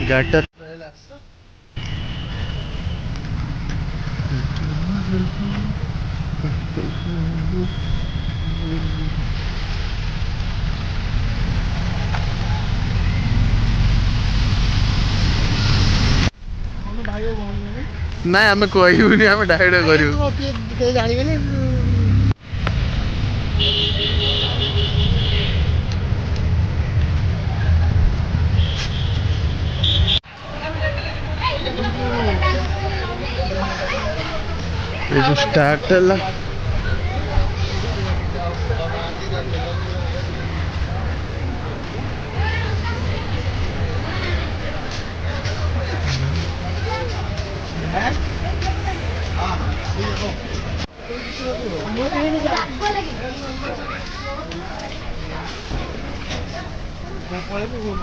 गाटर ना आम कहूनी आम डायरेक्ट करूँ जान ये जो स्टार्ट है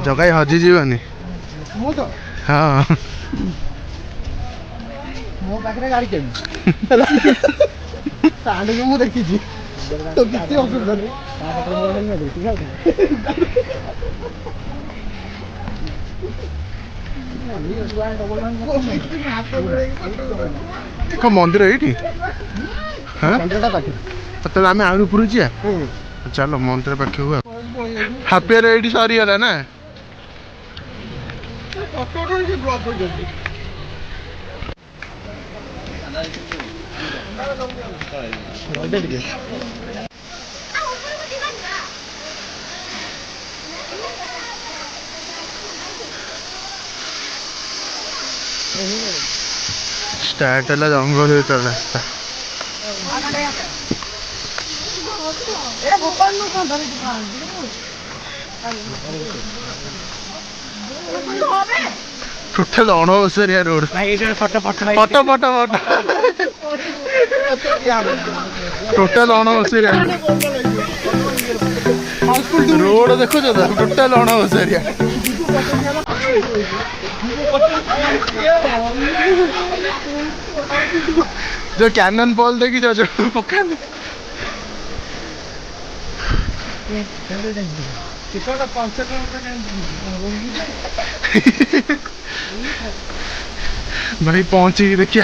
जगह हजि जीवानी हाँ मो पाखे गाड़ी के मु देखी तो किसी असुविधा देखो मंदिर ये हाँ तो आम आउन उपरू जी चलो मंदिर पाखे हुआ हापियर ये सरीगला ना स्टार्ट है जंगल भर रास्ता टोटल अणवसरिया रोड फटो फटो फटो फटो फटो टोटल अणवसरिया रोड देखो तो टोटल अणवसरिया जो कैनन बॉल देखी जो पका भाई पहुंची देखिए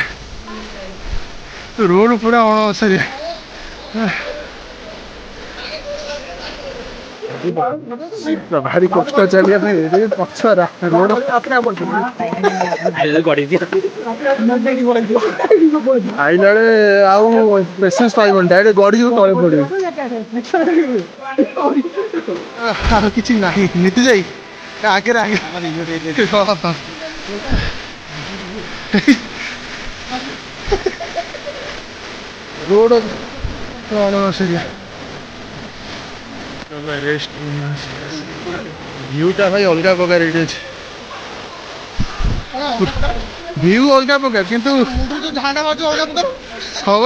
रोड पूरा अणवसरिया भारी कष्ट चलिए पछरा रोड आईला आसेस पाइबन डायरेक्ट गड़ी तले पड़े कि ना नीति जाई आगे आगे रोड अणवसरिया रेस्ट व्यूटा भाई अलग प्रकार ये व्यू अलग प्रकार किंतु झाड़ा बाजू अलग हाँ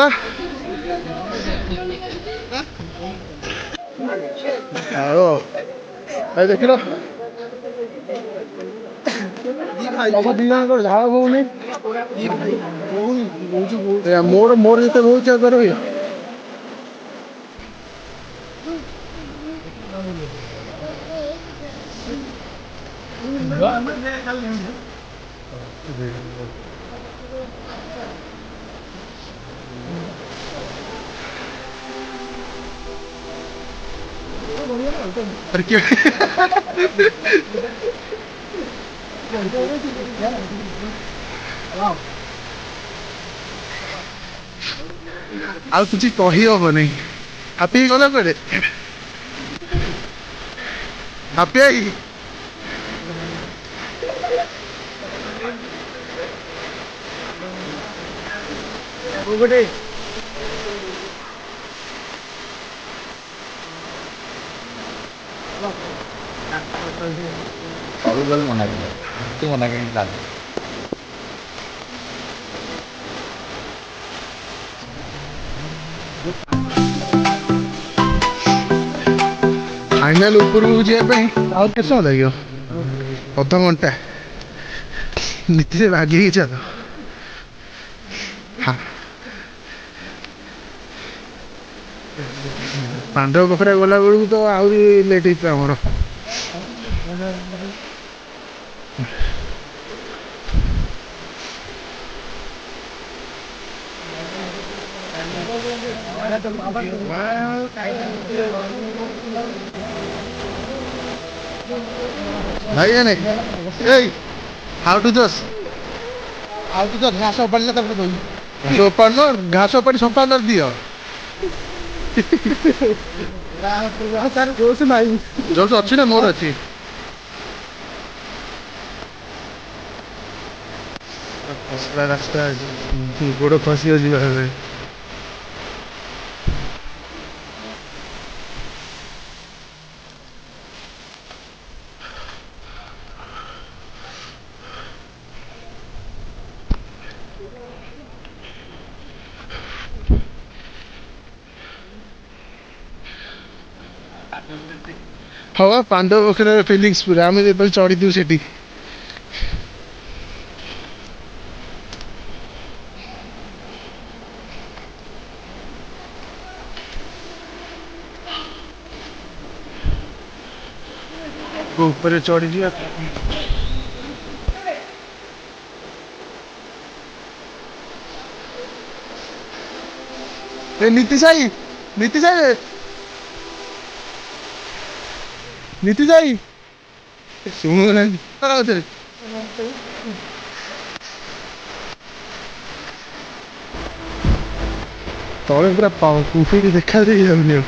भाई देख लो दी झाड़ बोनी मोर मोर जिते बहुत जगह रही क्यों आ किसी कही हम नहीं हापी गला कड़े हापी आई गोटे मना तू मना कहीं फाइनाल ऊपर जाए के समय लगे अध घंटा नीति से भागी चल हाँ पांडव पाखे गला बेलू तो आहरी लेट होता आमर भाई है नहीं हाउ टू जस ଆଉ ତୁ ତ ଘାସ ଉପାଡ଼ିଲେ ତାପରେ ଦହି ଘାସ ଉପାଡ଼ି ସଫାନର ଦିଅ ତାର ଦୋଷ ନାହିଁ ଜୋସ ଅଛି ନା ମୋର ଅଛି ରାସ୍ତା ଗୋଡ଼ ଖସି ଯିବା ହଁ ପାଣ୍ଡବ ପୋଖରୀର ଫିଲିଙ୍ଗସ୍ ପୁରା ଆମେ ଯେତେବେଳେ ଚଢ଼ିଥିବୁ ସେଠି ଉପରେ ଚଢ଼ିଯିବା ଏ नीति साई ଶୁଣୁନାହାନ୍ତି ତଳେ ପୁରା କୁହୁଡ଼ି ଦେଖା ଯାଉନି ଆଉ